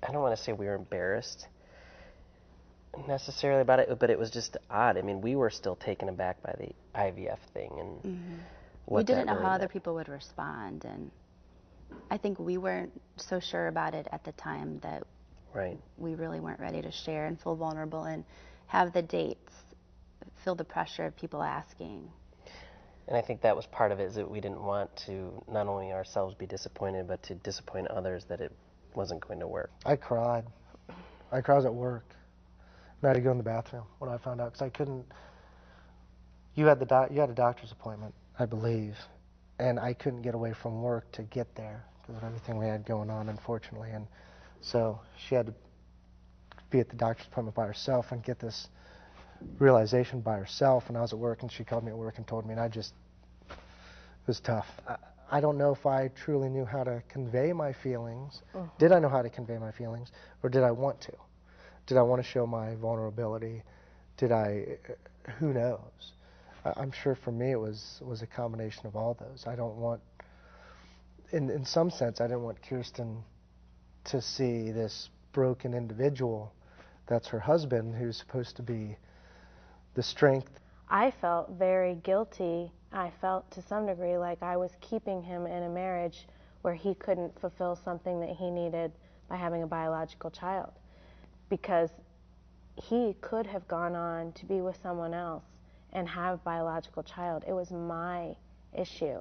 I don't want to say we were embarrassed necessarily about it, but it was just odd. I mean, we were still taken aback by the IVF thing and what we didn't that know really how other meant. people would respond, and I think we weren't so sure about it at the time that Right. we really weren't ready to share and feel vulnerable and have the dates feel the pressure of people asking. And I think that was part of it, is that we didn't want to not only ourselves be disappointed, but to disappoint others that it wasn't going to work. I cried. I cried at work. And I had to go in the bathroom when I found out because I couldn't. You had a doctor's appointment, I believe, and I couldn't get away from work to get there because of everything we had going on, unfortunately. And so she had to be at the doctor's appointment by herself and get this realization by herself. And I was at work, and she called me at work and told me, and it was tough. I don't know if I truly knew how to convey my feelings. Did I know how to convey my feelings, or did I want to? Did I want to show my vulnerability? Who knows? I'm sure for me it was a combination of all those. I don't want, in some sense, I didn't want Kirsten to see this broken individual that's her husband, who's supposed to be the strength. I felt very guilty. I felt to some degree like I was keeping him in a marriage where he couldn't fulfill something that he needed by having a biological child, because he could have gone on to be with someone else and have a biological child. It was my issue.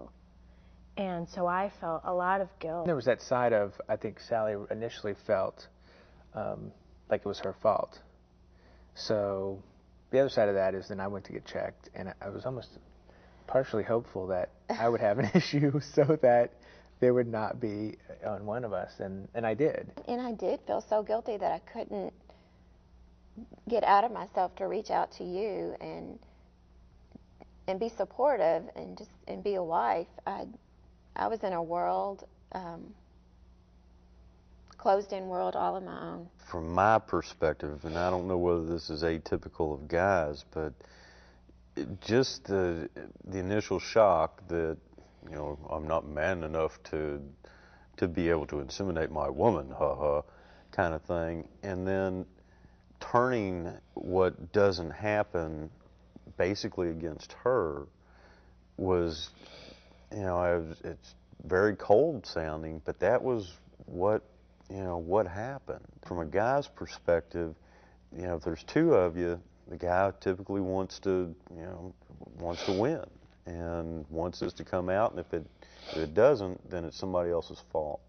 And so I felt a lot of guilt. There was that side of, I think Sally initially felt like it was her fault. So the other side of that is then I went to get checked, and I was almost partially hopeful that I would have an issue so that there would not be on one of us, and I did. And I did feel so guilty that I couldn't get out of myself to reach out to you and be supportive and be a wife. I was in a world, closed-in world all on my own. From my perspective, and I don't know whether this is atypical of guys, but just the initial shock that, you know, I'm not man enough to be able to inseminate my woman, kind of thing, and then turning what doesn't happen basically against her was, you know, it's very cold sounding, but that was what happened. From a guy's perspective, you know, if there's two of you, the guy typically wants to win and wants this to come out, and if it doesn't, then it's somebody else's fault.